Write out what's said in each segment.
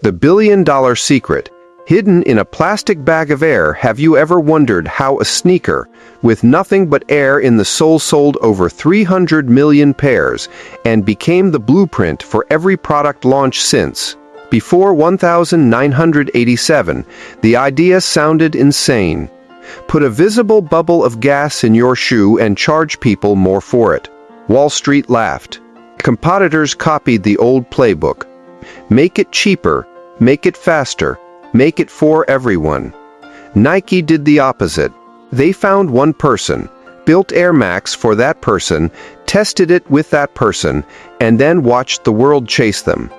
The billion-dollar secret. Hidden in a plastic bag of air, have you ever wondered how a sneaker, with nothing but air in the sole, sold over 300 million pairs and became the blueprint for every product launch since? Before 1987, the idea sounded insane. Put a visible bubble of gas in your shoe and charge people more for it. Wall Street laughed. Competitors copied the old playbook. Make it cheaper, make it faster, make it for everyone. Nike did the opposite. They found one person, built Air Max for that person, tested it with that person, and then watched the world chase them.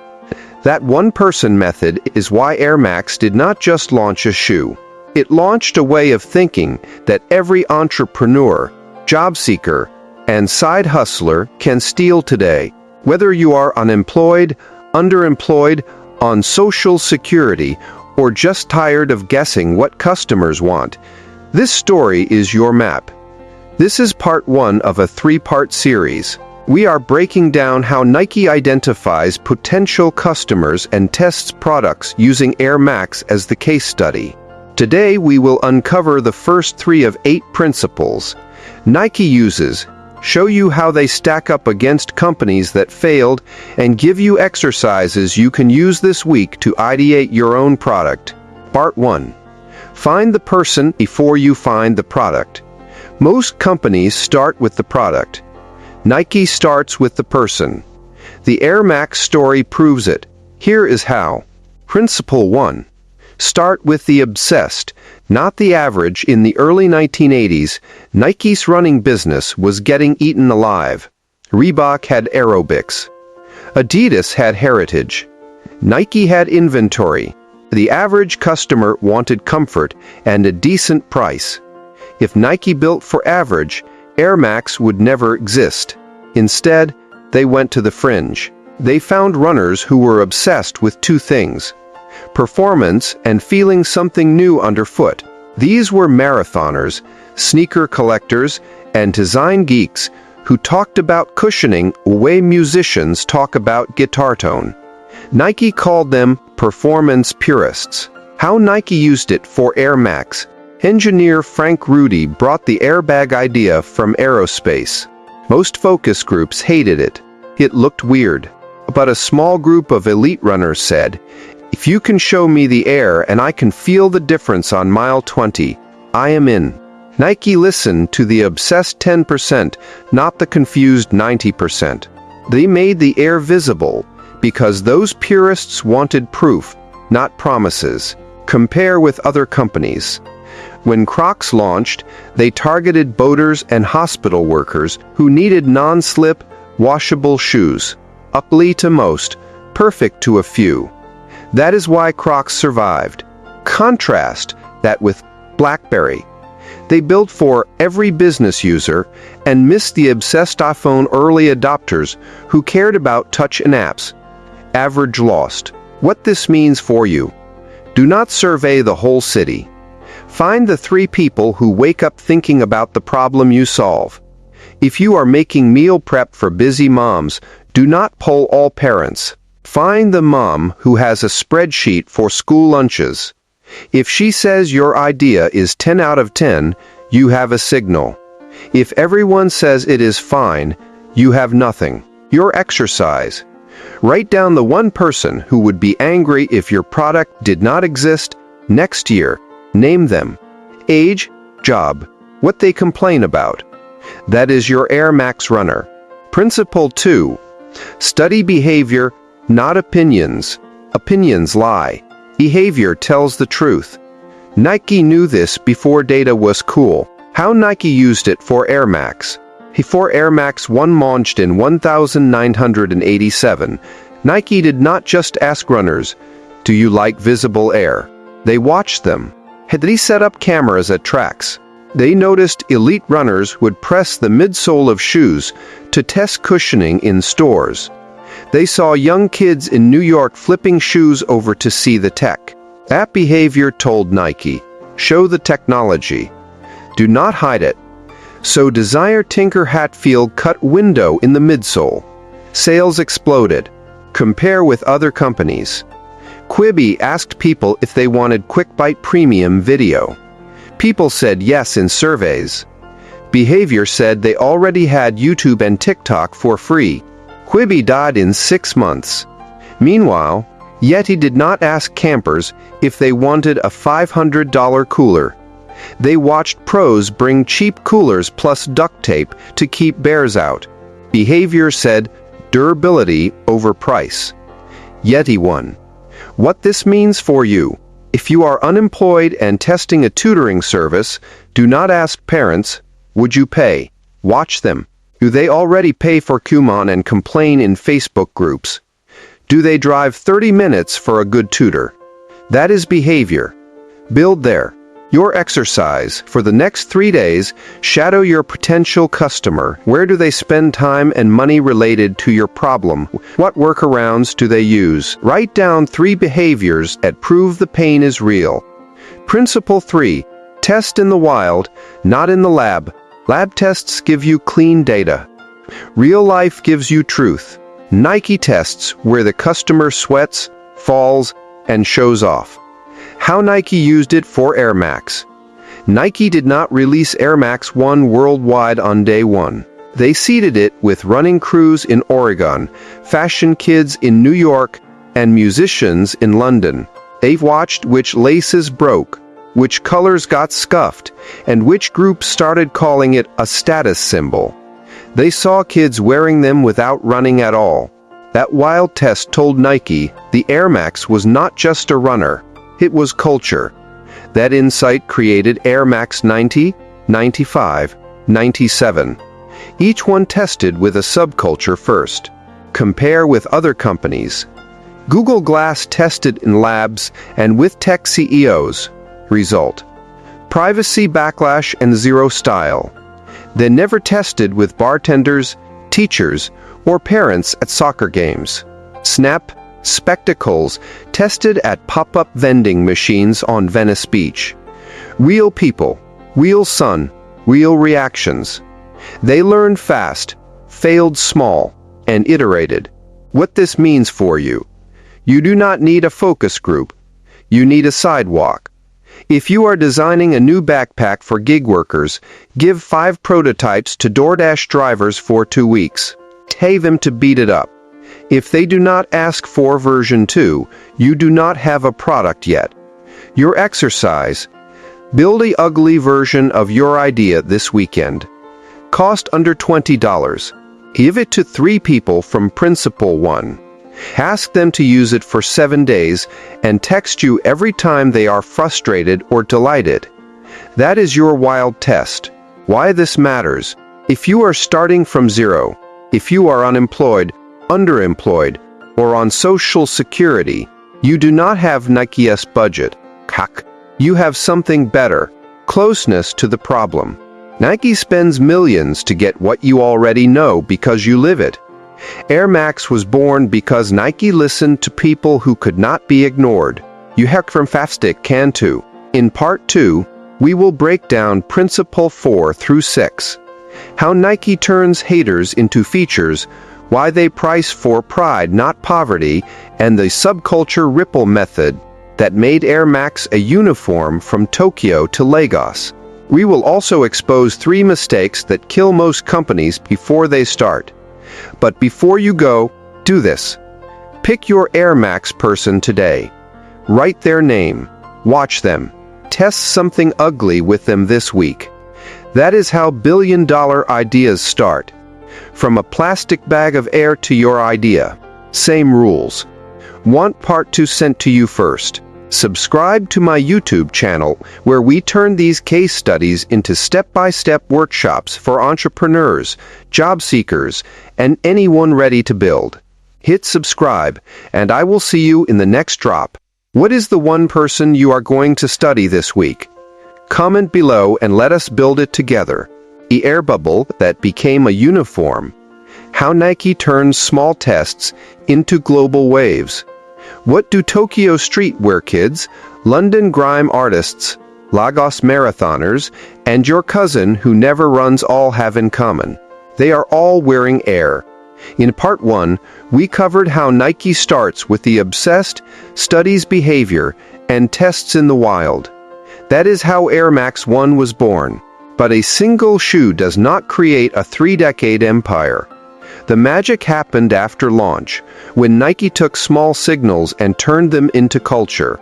That one-person method is why Air Max did not just launch a shoe. It launched a way of thinking that every entrepreneur, job seeker, and side hustler can steal today. Whether you are unemployed, underemployed, on Social Security, or just tired of guessing what customers want, this story is your map. This is part 1 of a 3-part series. We are breaking down how Nike identifies potential customers and tests products using Air Max as the case study. Today we will uncover the first 3 of 8 principles Nike uses, show you how they stack up against companies that failed, and give you exercises you can use this week to ideate your own product. Part 1. Find the person before you find the product. Most companies start with the product. Nike starts with the person. The Air Max story proves it. Here is how. Principle 1. Start with the obsessed, not the average. In the early 1980s, Nike's running business was getting eaten alive. Reebok had aerobics. Adidas had heritage. Nike had inventory. The average customer wanted comfort and a decent price. If Nike built for average, Air Max would never exist. Instead, they went to the fringe. They found runners who were obsessed with 2 things: performance and feeling something new underfoot. These were marathoners, sneaker collectors, and design geeks who talked about cushioning the way musicians talk about guitar tone. Nike called them performance purists. How Nike used it for Air Max. Engineer Frank Rudy brought the airbag idea from aerospace. Most focus groups hated it. It looked weird. But a small group of elite runners said, "If you can show me the air and I can feel the difference on mile 20, I am in." Nike listened to the obsessed 10%, not the confused 90%. They made the air visible because those purists wanted proof, not promises. Compare with other companies. When Crocs launched, they targeted boaters and hospital workers who needed non-slip, washable shoes. Ugly to most, perfect to a few. That is why Crocs survived. Contrast that with BlackBerry. They built for every business user and missed the obsessed iPhone early adopters who cared about touch and apps. Average lost. What this means for you. Do not survey the whole city. Find the 3 people who wake up thinking about the problem you solve. If you are making meal prep for busy moms, do not poll all parents. Find the mom who has a spreadsheet for school lunches. If she says your idea is 10 out of 10, you have a signal. If everyone says it is fine, you have nothing. Your exercise. Write down the one person who would be angry if your product did not exist next year. Name them. Age, job, what they complain about. That is your Air Max runner. Principle 2. Study behavior, not opinions. Opinions lie. Behavior tells the truth. Nike knew this before data was cool. How Nike used it for Air Max. Before Air Max 1 launched in 1987, Nike did not just ask runners, "Do you like visible air?" They watched them. Had they set up cameras at tracks? They noticed elite runners would press the midsole of shoes to test cushioning in stores. They saw young kids in New York flipping shoes over to see the tech. That behavior told Nike, show the technology. Do not hide it. So Desire Tinker Hatfield cut window in the midsole. Sales exploded. Compare with other companies. Quibi asked people if they wanted QuickBite Premium video. People said yes in surveys. Behavior said they already had YouTube and TikTok for free. Quibi died in 6 months. Meanwhile, Yeti did not ask campers if they wanted a $500 cooler. They watched pros bring cheap coolers plus duct tape to keep bears out. Behavior said durability over price. Yeti won. What this means for you: if you are unemployed and testing a tutoring service, do not ask parents, would you pay? Watch them. Do they already pay for Kumon and complain in Facebook groups? Do they drive 30 minutes for a good tutor? That is behavior. Build there. Your exercise for the next 3 days: shadow your potential customer. Where do they spend time and money related to your problem? What workarounds do they use? Write down 3 behaviors that prove the pain is real. Principle 3. Test in the wild, not in the lab. Lab tests give you clean data. Real life gives you truth. Nike tests where the customer sweats, falls, and shows off. How Nike used it for Air Max. Nike did not release Air Max 1 worldwide on day 1. They seeded it with running crews in Oregon, fashion kids in New York, and musicians in London. They watched which laces broke, which colors got scuffed, and which groups started calling it a status symbol. They saw kids wearing them without running at all. That wild test told Nike the Air Max was not just a runner. It was culture. That insight created Air Max 90, 95, 97. Each one tested with a subculture first. Compare with other companies. Google Glass tested in labs and with tech CEOs. Result: privacy backlash and zero style. They never tested with bartenders, teachers, or parents at soccer games. Snap Spectacles tested at pop-up vending machines on Venice Beach. Real people, real sun, real reactions. They learned fast, failed small, and iterated. What this means for you: you do not need a focus group. You need a sidewalk. If you are designing a new backpack for gig workers, give 5 prototypes to DoorDash drivers for 2 weeks. Pay them to beat it up. If they do not ask for version 2, you do not have a product yet. Your exercise: build an ugly version of your idea this weekend. Cost under $20. Give it to 3 people from Principle 1. Ask them to use it for 7 days and text you every time they are frustrated or delighted. That is your wild test. Why this matters: if you are starting from zero, if you are unemployed, underemployed, or on Social Security, you do not have Nike's budget. You have something better: closeness to the problem. Nike spends millions to get what you already know because you live it. Air Max was born because Nike listened to people who could not be ignored. You heck from Fafstick can too. In part 2, we will break down Principle 4 through 6. How Nike turns haters into features, why they price for pride not poverty, and the subculture ripple method that made Air Max a uniform from Tokyo to Lagos. We will also expose 3 mistakes that kill most companies before they start. But before you go, do this. Pick your Air Max person today. Write their name. Watch them. Test something ugly with them this week. That is how billion-dollar ideas start. From a plastic bag of air to your idea. Same rules. Want part 2 sent to you first? Subscribe to my YouTube channel, where we turn these case studies into step-by-step workshops for entrepreneurs, job seekers, and anyone ready to build. Hit subscribe, and I will see you in the next drop. What is the one person you are going to study this week? Comment below and let us build it together. The air bubble that became a uniform. How Nike turns small tests into global waves. What do Tokyo streetwear kids, London grime artists, Lagos marathoners, and your cousin who never runs all have in common? They are all wearing air. In Part 1, we covered how Nike starts with the obsessed, studies behavior, and tests in the wild. That is how Air Max 1 was born. But a single shoe does not create a 3-decade empire. The magic happened after launch, when Nike took small signals and turned them into culture.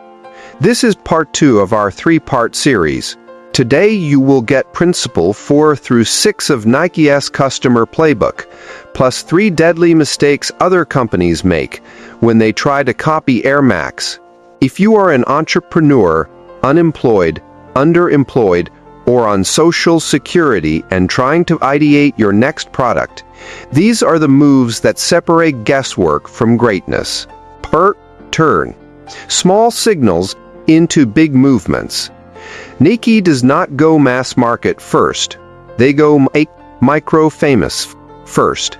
This is Part 2 of our 3-part series. Today you will get Principle 4 through 6 of Nike's customer playbook, plus 3 deadly mistakes other companies make when they try to copy Air Max. If you are an entrepreneur, unemployed, underemployed, or on Social Security and trying to ideate your next product, these are the moves that separate guesswork from greatness. Turn small signals into big movements. Nike does not go mass market first. They go micro-famous first.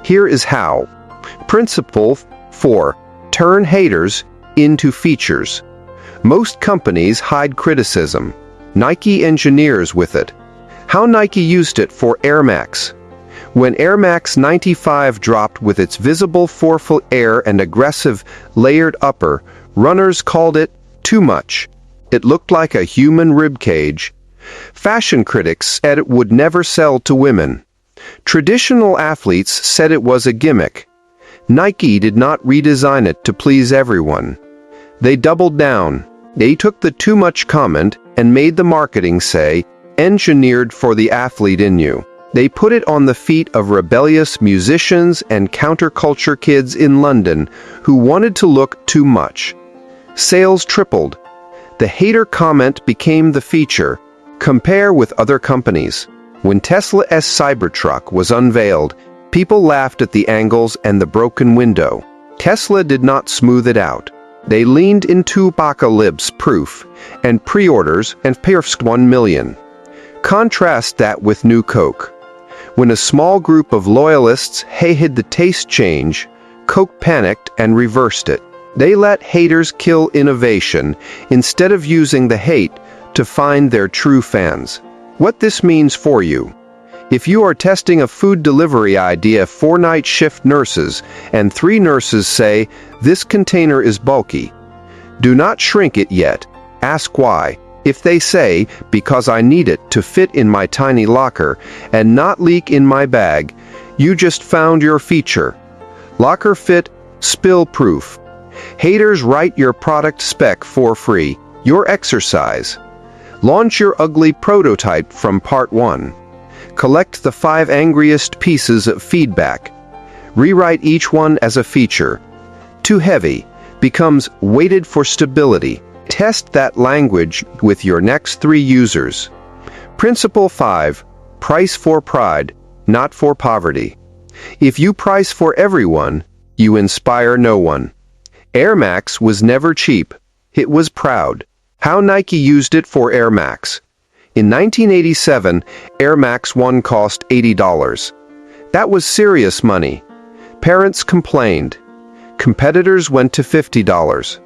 Here is how. Principle 4. Turn haters into features. Most companies hide criticism. Nike engineers with it. How Nike used it for Air Max. When Air Max 95 dropped with its visible forefoot air and aggressive, layered upper, runners called it too much. It looked like a human ribcage. Fashion critics said it would never sell to women. Traditional athletes said it was a gimmick. Nike did not redesign it to please everyone. They doubled down. They took the too much comment and made the marketing say, engineered for the athlete in you. They put it on the feet of rebellious musicians and counterculture kids in London who wanted to look too much. Sales tripled. The hater comment became the feature. Compare with other companies. When Tesla's Cybertruck was unveiled, people laughed at the angles and the broken window. Tesla did not smooth it out. They leaned into apocalypse proof and pre-orders and pierced 1 million. Contrast that with New Coke. When a small group of loyalists hated the taste change, Coke panicked and reversed it. They let haters kill innovation instead of using the hate to find their true fans. What this means for you. If you are testing a food delivery idea for night shift nurses and 3 nurses say, this container is bulky, do not shrink it yet. Ask why. If they say, because I need it to fit in my tiny locker and not leak in my bag, you just found your feature. Locker fit, spill proof. Haters write your product spec for free. Your exercise. Launch your ugly prototype from Part 1. Collect the 5 angriest pieces of feedback. Rewrite each one as a feature. Too heavy becomes weighted for stability. Test that language with your next 3 users. Principle 5. Price for pride, not for poverty. If you price for everyone, you inspire no one. Air Max was never cheap. It was proud. How Nike used it for Air Max. In 1987, Air Max 1 cost $80. That was serious money. Parents complained. Competitors went to $50.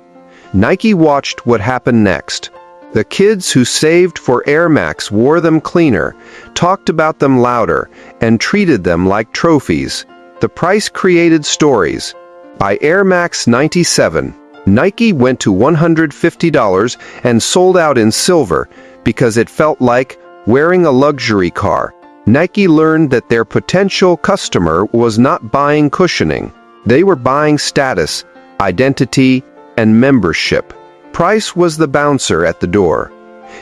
Nike watched what happened next. The kids who saved for Air Max wore them cleaner, talked about them louder, and treated them like trophies. The price created stories. By Air Max 97, Nike went to $150 and sold out in silver because it felt like wearing a luxury car. Nike learned that their potential customer was not buying cushioning. They were buying status, identity, and membership. Price was the bouncer at the door.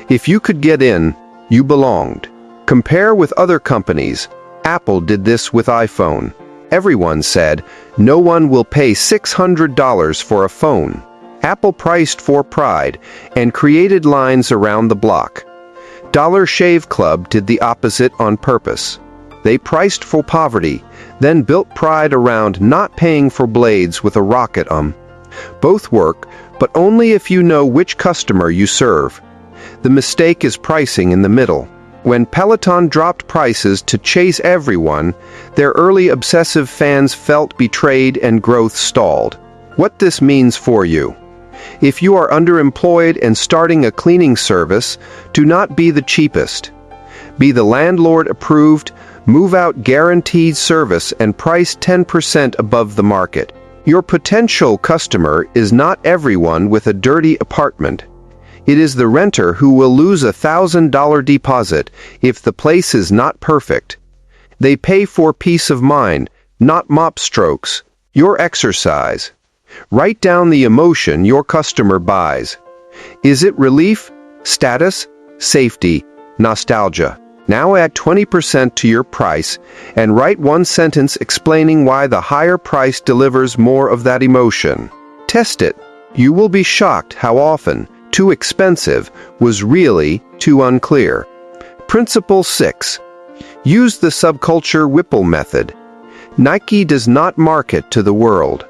If you could get in, you belonged. Compare with other companies. Apple did this with iPhone. Everyone said, no one will pay $600 for a phone. Apple priced for pride and created lines around the block. Dollar Shave Club did the opposite on purpose. They priced for poverty, then built pride around not paying for blades with a rocket. Both work, but only if you know which customer you serve. The mistake is pricing in the middle. When Peloton dropped prices to chase everyone, their early obsessive fans felt betrayed and growth stalled. What this means for you. If you are underemployed and starting a cleaning service, do not be the cheapest. Be the landlord-approved, Move out guaranteed service and price 10% above the market. Your potential customer is not everyone with a dirty apartment. It is the renter who will lose $1,000 deposit if the place is not perfect. They pay for peace of mind, not mop strokes. Your exercise. Write down the emotion your customer buys. Is it relief, status, safety, nostalgia? Now add 20% to your price and write one sentence explaining why the higher price delivers more of that emotion. Test it. You will be shocked how often too expensive was really too unclear. Principle 6. Use the subculture Whipple method. Nike does not market to the world.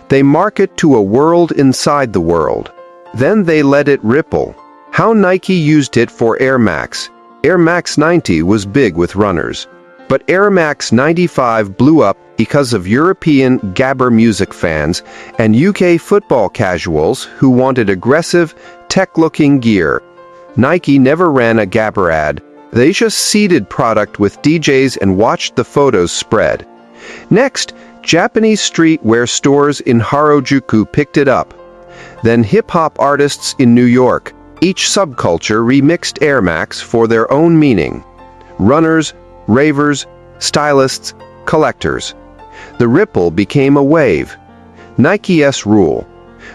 They market to a world inside the world. Then they let it ripple. How Nike used it for Air Max. Air Max 90 was big with runners. But Air Max 95 blew up because of European gabber music fans and UK football casuals who wanted aggressive, tech-looking gear. Nike never ran a gabber ad. They just seeded product with DJs and watched the photos spread. Next, Japanese streetwear stores in Harajuku picked it up. Then hip-hop artists in New York. Each subculture remixed Air Max for their own meaning. Runners, ravers, stylists, collectors. The ripple became a wave. Nike's rule.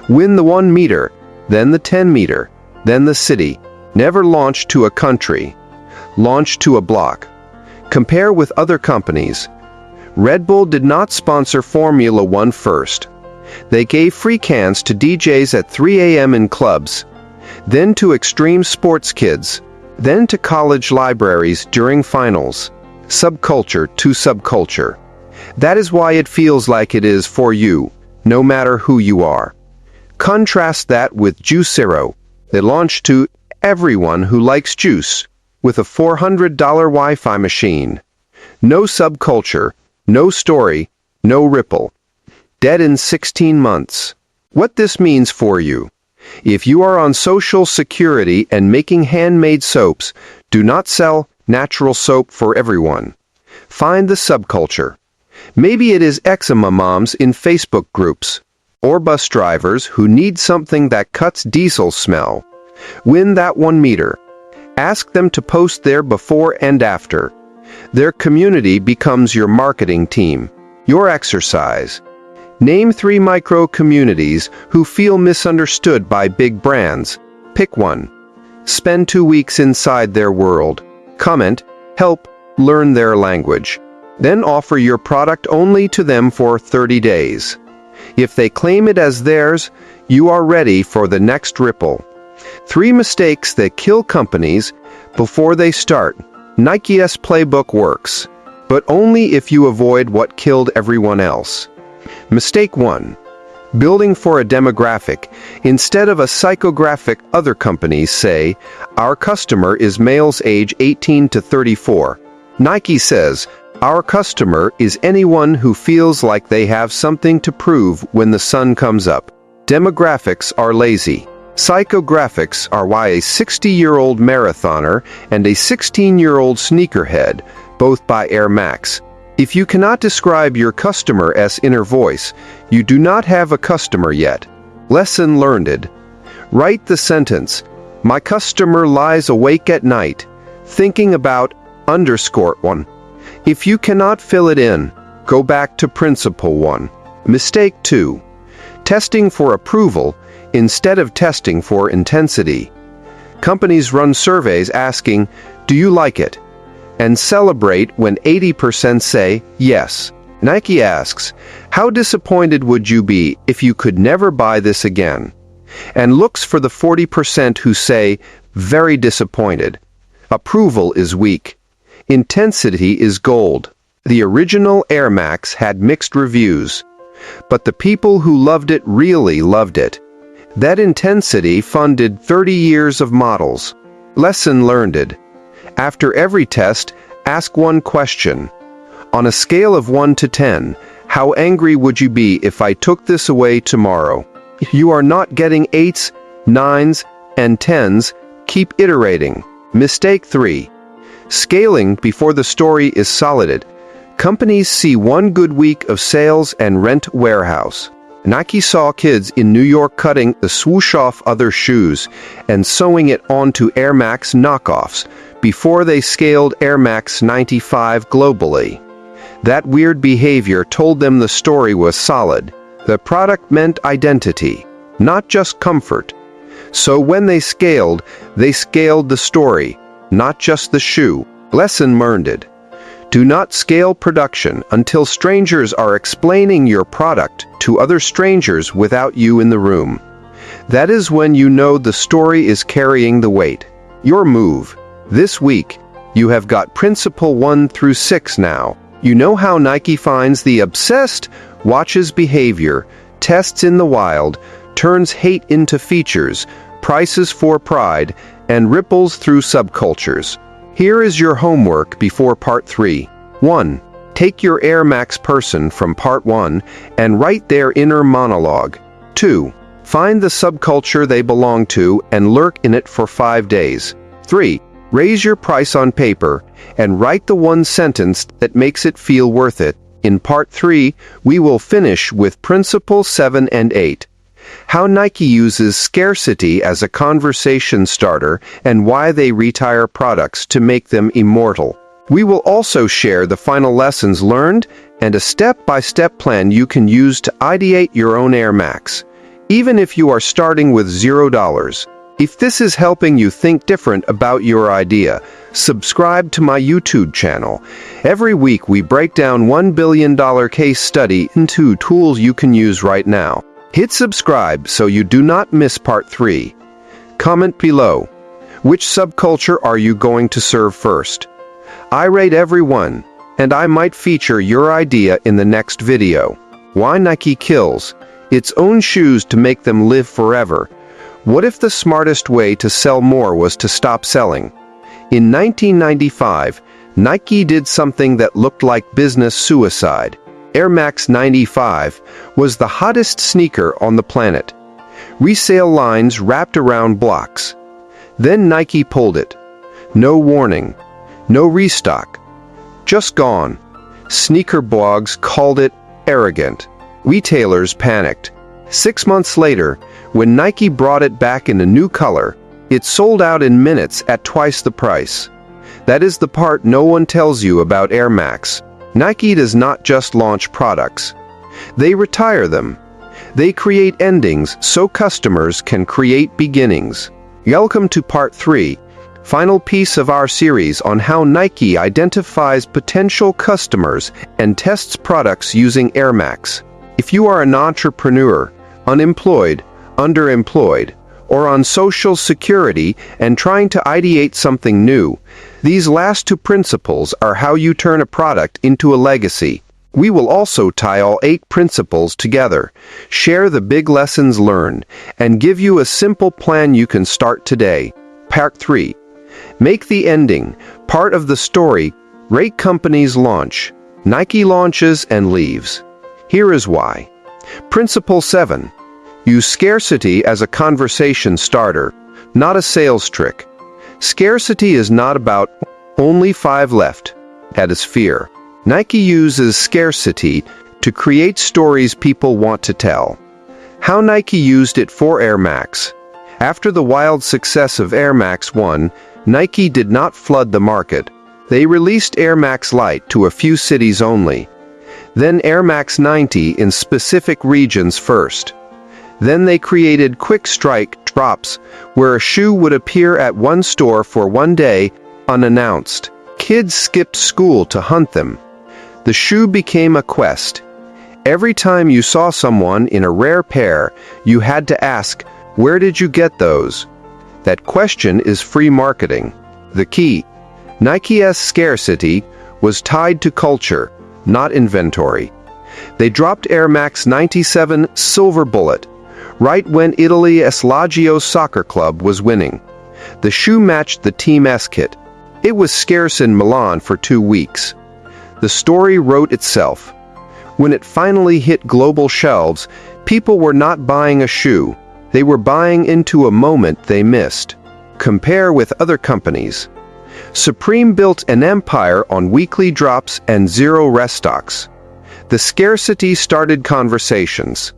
Win the 1 meter, then the 10 meter, then the city. Never launch to a country. Launch to a block. Compare with other companies. Red Bull did not sponsor Formula One first. They gave free cans to DJs at 3 a.m. in clubs, then to extreme sports kids, then to college libraries during finals. Subculture to subculture. That is why it feels like it is for you, no matter who you are. Contrast that with Juice Zero. They launched to everyone who likes juice, with a $400 Wi-Fi machine. No subculture, no story, no ripple. Dead in 16 months. What this means for you. If you are on Social Security and making handmade soaps, do not sell natural soap for everyone. Find the subculture. Maybe it is eczema moms in Facebook groups, or bus drivers who need something that cuts diesel smell. Win that 1 meter. Ask them to post their before and after. Their community becomes your marketing team. Your exercise. Name 3 micro-communities who feel misunderstood by big brands. Pick one. Spend 2 weeks inside their world. Comment, help, learn their language. Then offer your product only to them for 30 days. If they claim it as theirs, you are ready for the next ripple. 3 mistakes that kill companies before they start. Nike's playbook works, but only if you avoid what killed everyone else. Mistake 1. Building for a demographic instead of a psychographic. Other companies say, our customer is males age 18 to 34. Nike says, our customer is anyone who feels like they have something to prove when the sun comes up. Demographics are lazy. Psychographics are why a 60-year-old marathoner and a 16-year-old sneakerhead both buy Air Max. If you cannot describe your customer's inner voice, you do not have a customer yet. Lesson learned. Write the sentence, my customer lies awake at night, thinking about _1. If you cannot fill it in, go back to principle 1. Mistake 2. Testing for approval instead of testing for intensity. Companies run surveys asking, do you like it? And celebrate when 80% say yes. Nike asks, how disappointed would you be if you could never buy this again? And looks for the 40% who say, very disappointed. Approval is weak. Intensity is gold. The original Air Max had mixed reviews, but the people who loved it really loved it. That intensity funded 30 years of models. Lesson learned. After every test, ask one question. On a scale of 1 to 10, how angry would you be if I took this away tomorrow? You are not getting 8s, 9s, and 10s. Keep iterating. Mistake 3. Scaling before the story is solid. Companies see one good week of sales and rent warehouse. Nike saw kids in New York cutting the swoosh off other shoes and sewing it onto Air Max knockoffs before they scaled Air Max 95 globally. That weird behavior told them the story was solid. The product meant identity, not just comfort. So when they scaled the story, not just the shoe. Lesson learned. Do not scale production until strangers are explaining your product to other strangers without you in the room. That is when you know the story is carrying the weight. Your move. This week, you have got principle 1 through 6 now. You know how Nike finds the obsessed, watches behavior, tests in the wild, turns hate into features, prices for pride, and ripples through subcultures. Here is your homework before Part 3. 1. Take your Air Max person from Part 1 and write their inner monologue. 2. Find the subculture they belong to and lurk in it for 5 days. 3. Raise your price on paper and write the one sentence that makes it feel worth it. In Part 3, we will finish with Principles 7 and 8. How Nike uses scarcity as a conversation starter and why they retire products to make them immortal. We will also share the final lessons learned and a step-by-step plan you can use to ideate your own Air Max, even if you are starting with $0. If this is helping you think different about your idea, subscribe to my YouTube channel. Every week we break down $1 billion case study into tools you can use right now. Hit subscribe so you do not miss Part 3. Comment below. Which subculture are you going to serve first? I rate every one, and I might feature your idea in the next video. Why Nike kills its own shoes to make them live forever? What if the smartest way to sell more was to stop selling? In 1995, Nike did something that looked like business suicide. Air Max 95 was the hottest sneaker on the planet. Resale lines wrapped around blocks. Then Nike pulled it. No warning. No restock. Just gone. Sneaker blogs called it arrogant. Retailers panicked. 6 months later, when Nike brought it back in a new color, it sold out in minutes at twice the price. That is the part no one tells you about Air Max. Nike does not just launch products. They retire them. They create endings so customers can create beginnings. Welcome to Part 3, final piece of our series on how Nike identifies potential customers and tests products using Air Max. If you are an entrepreneur, unemployed, underemployed, or on Social Security and trying to ideate something new, these last 2 principles are how you turn a product into a legacy. We will also tie all 8 principles together, share the big lessons learned, and give you a simple plan you can start today. Part 3. Make the ending part of the story. Rate companies launch. Nike launches and leaves. Here is why. Principle 7. Use scarcity as a conversation starter, not a sales trick. Scarcity is not about only 5 left. That is fear. Nike uses scarcity to create stories people want to tell. How Nike used it for Air Max. After the wild success of Air Max 1, Nike did not flood the market. They released Air Max Lite to a few cities only. Then Air Max 90 in specific regions first. Then they created quick strike drops, where a shoe would appear at one store for one day, unannounced. Kids skipped school to hunt them. The shoe became a quest. Every time you saw someone in a rare pair, you had to ask, "Where did you get those?" That question is free marketing. The key. Nike's scarcity was tied to culture, not inventory. They dropped Air Max 97 Silver Bullet right when Italy's Lazio soccer club was winning. The shoe matched the team's kit. It was scarce in Milan for 2 weeks. The story wrote itself. When it finally hit global shelves, people were not buying a shoe. They were buying into a moment they missed. Compare with other companies. Supreme built an empire on weekly drops and zero restocks. The scarcity started conversations.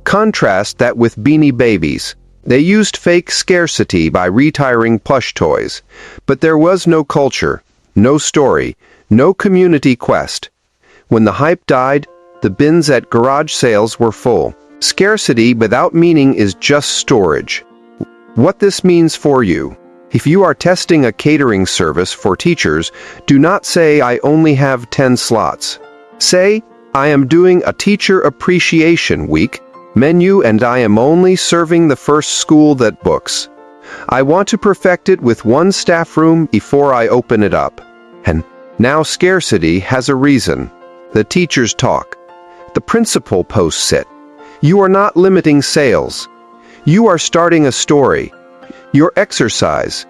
Contrast that with Beanie Babies. They used fake scarcity by retiring plush toys. But there was no culture, no story, no community quest. When the hype died, the bins at garage sales were full. Scarcity without meaning is just storage. What this means for you. If you are testing a catering service for teachers, do not say I only have 10 slots. Say, I am doing a teacher appreciation week menu and I am only serving the first school that books. I want to perfect it with one staff room before I open it up. And now scarcity has a reason. The teachers talk. The principal posts it. You are not limiting sales. You are starting a story. Your exercise.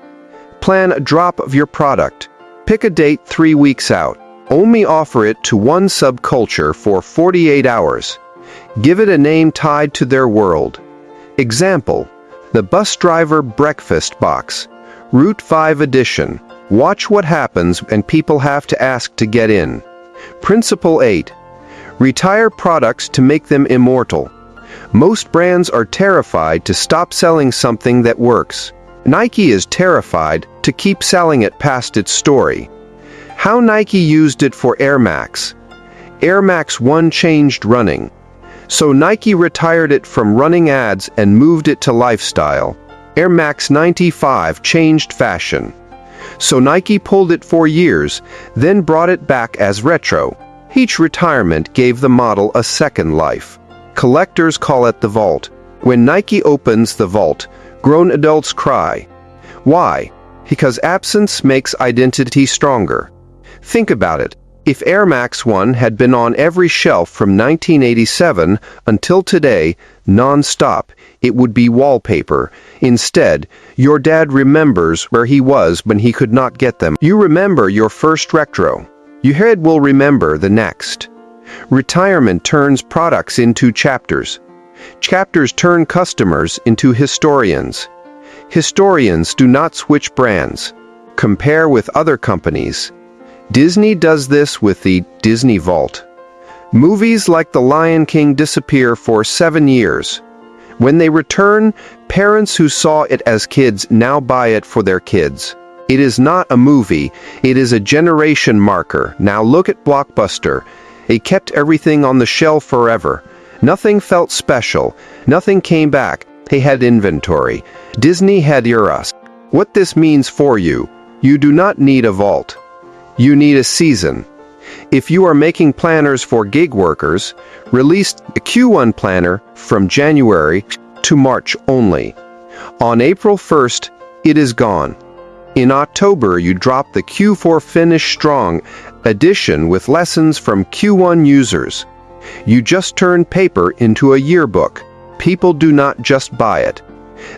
Plan a drop of your product. Pick a date 3 weeks out. Only offer it to one subculture for 48 hours. Give it a name tied to their world. Example, the bus driver breakfast box, Route 5 edition. Watch what happens when people have to ask to get in. Principle 8. Retire products to make them immortal. Most brands are terrified to stop selling something that works. Nike is terrified to keep selling it past its story. How Nike used it for Air Max. Air Max 1 changed running. So Nike retired it from running ads and moved it to lifestyle. Air Max 95 changed fashion. So Nike pulled it for years, then brought it back as retro. Each retirement gave the model a second life. Collectors call it the vault. When Nike opens the vault, grown adults cry. Why? Because absence makes identity stronger. Think about it. If Air Max 1 had been on every shelf from 1987 until today, non-stop, it would be wallpaper. Instead, your dad remembers where he was when he could not get them. You remember your first retro. Your head will remember the next. Retirement turns products into chapters. Chapters turn customers into historians. Historians do not switch brands. Compare with other companies. Disney does this with the Disney Vault. Movies like The Lion King disappear for 7 years. When they return, parents who saw it as kids now buy it for their kids. It is not a movie, it is a generation marker. Now look at Blockbuster. It kept everything on the shelf forever. Nothing felt special, nothing came back. They had inventory. Disney had eras. What this means for you, you do not need a vault. You need a season. If you are making planners for gig workers, release the Q1 planner from January to March only. On April 1st, it is gone. In October, you drop the Q4 Finish Strong edition with lessons from Q1 users. You just turn paper into a yearbook. People do not just buy it.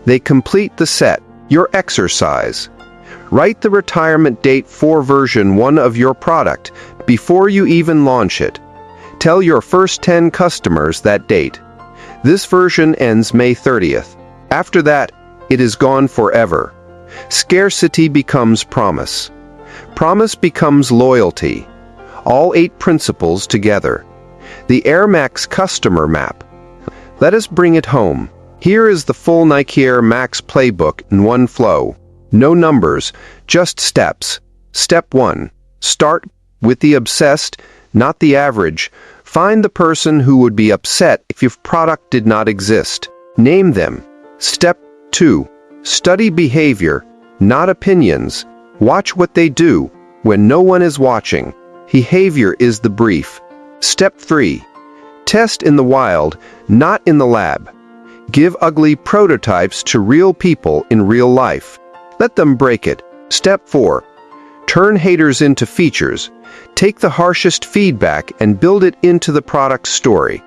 They complete the set, your exercise. Write the retirement date for version 1 of your product before you even launch it. Tell your first 10 customers that date. This version ends May 30th. After that, it is gone forever. Scarcity becomes promise. Promise becomes loyalty. All 8 principles together. The Air Max customer map. Let us bring it home. Here is the full Nike Air Max playbook in one flow. No numbers, just steps. Step 1. Start with the obsessed, not the average. Find the person who would be upset if your product did not exist. Name them. Step 2. Study behavior, not opinions. Watch what they do when no one is watching. Behavior is the brief. Step 3. Test in the wild, not in the lab. Give ugly prototypes to real people in real life. Let them break it. Step 4. Turn haters into features. Take the harshest feedback and build it into the product story.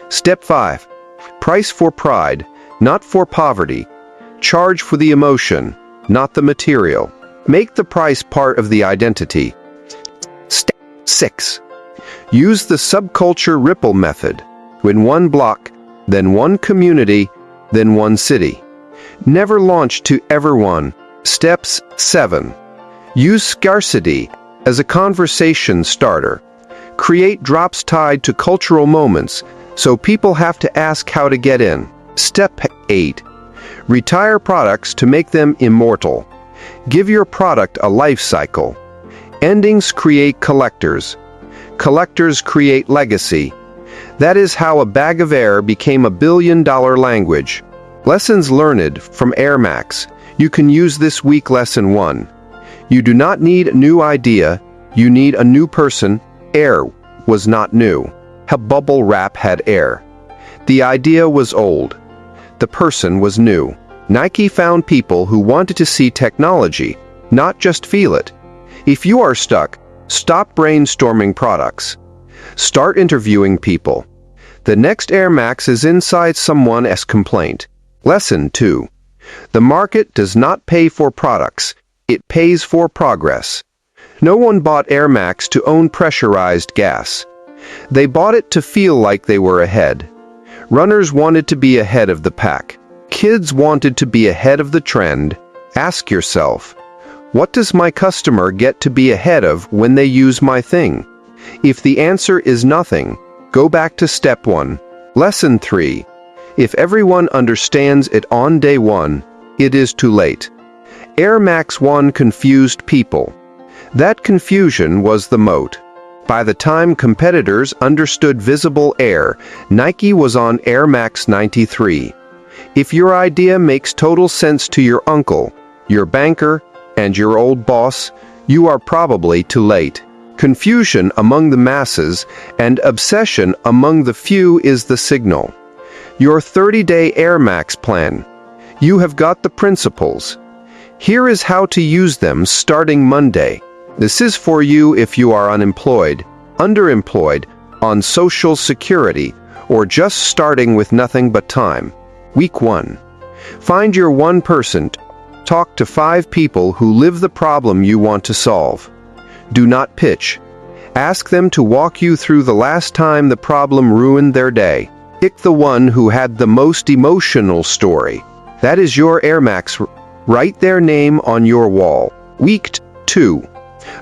Step 5. Price for pride, not for poverty. Charge for the emotion, not the material. Make the price part of the identity. Step 6. Use the subculture ripple method. Win one block, then one community, then one city. Never launch to everyone. Steps 7. Use scarcity as a conversation starter. Create drops tied to cultural moments so people have to ask how to get in. Step 8. Retire products to make them immortal. Give your product a life cycle. Endings create collectors. Collectors create legacy. That is how a bag of air became a billion-dollar language. Lessons learned from Air Max. You can use this week lesson 1. You do not need a new idea, you need a new person. Air was not new. How bubble wrap had air. The idea was old. The person was new. Nike found people who wanted to see technology, not just feel it. If you are stuck, stop brainstorming products. Start interviewing people. The next Air Max is inside someone's complaint. Lesson 2. The market does not pay for products, it pays for progress. No one bought Air Max to own pressurized gas. They bought it to feel like they were ahead. Runners wanted to be ahead of the pack. Kids wanted to be ahead of the trend. Ask yourself, what does my customer get to be ahead of when they use my thing? If the answer is nothing, go back to step 1. Lesson 3. If everyone understands it on day 1, it is too late. Air Max 1 confused people. That confusion was the moat. By the time competitors understood visible air, Nike was on Air Max 93. If your idea makes total sense to your uncle, your banker, and your old boss, you are probably too late. Confusion among the masses and obsession among the few is the signal. Your 30-day Air Max plan. You have got the principles. Here is how to use them starting Monday. This is for you if you are unemployed, underemployed, on Social Security, or just starting with nothing but time. Week 1. Find your one person. Talk to 5 people who live the problem you want to solve. Do not pitch. Ask them to walk you through the last time the problem ruined their day. Pick the one who had the most emotional story. That is your Air Max. Write their name on your wall. Week 2.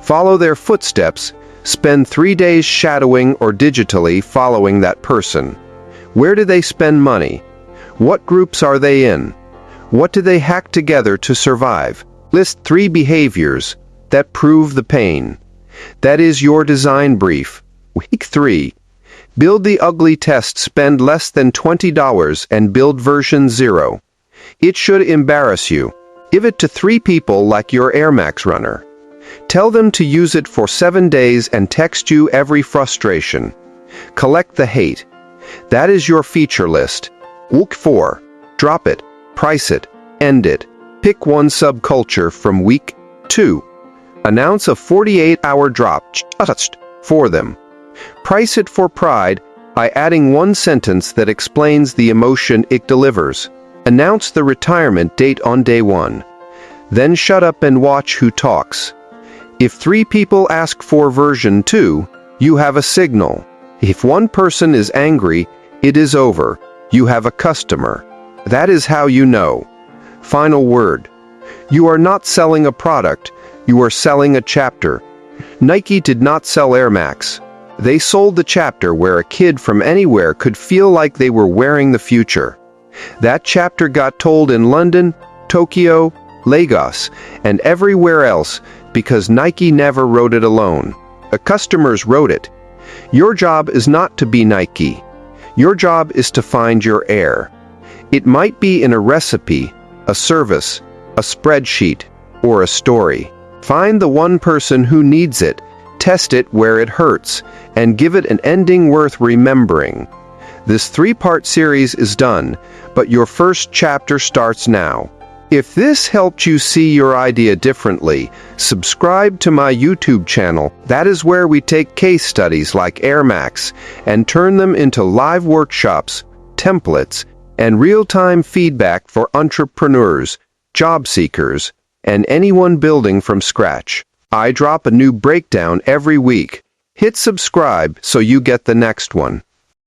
Follow their footsteps. Spend 3 days shadowing or digitally following that person. Where do they spend money? What groups are they in? What do they hack together to survive? List 3 behaviors that prove the pain. That is your design brief. Week 3. Build the ugly test. Spend less than $20 and build version 0. It should embarrass you. Give it to 3 people like your Air Max runner. Tell them to use it for 7 days and text you every frustration. Collect the hate. That is your feature list. Week 4. Drop it, price it, end it. Pick one subculture from week 2. Announce a 48-hour drop just for them. Price it for pride by adding one sentence that explains the emotion it delivers. Announce the retirement date on day 1. Then shut up and watch who talks. If 3 people ask for version 2, you have a signal. If one person is angry, it is over. You have a customer. That is how you know. Final word. You are not selling a product, you are selling a chapter. Nike did not sell Air Max. They sold the chapter where a kid from anywhere could feel like they were wearing the future. That chapter got told in London, Tokyo, Lagos, and everywhere else because Nike never wrote it alone. The customers wrote it. Your job is not to be Nike. Your job is to find your air. It might be in a recipe, a service, a spreadsheet, or a story. Find the one person who needs it, test it where it hurts, and give it an ending worth remembering. This 3-part series is done, but your first chapter starts now. If this helped you see your idea differently, subscribe to my YouTube channel. That is where we take case studies like Air Max and turn them into live workshops, templates, and real-time feedback for entrepreneurs, job seekers, and anyone building from scratch. I drop a new breakdown every week. Hit subscribe so you get the next one.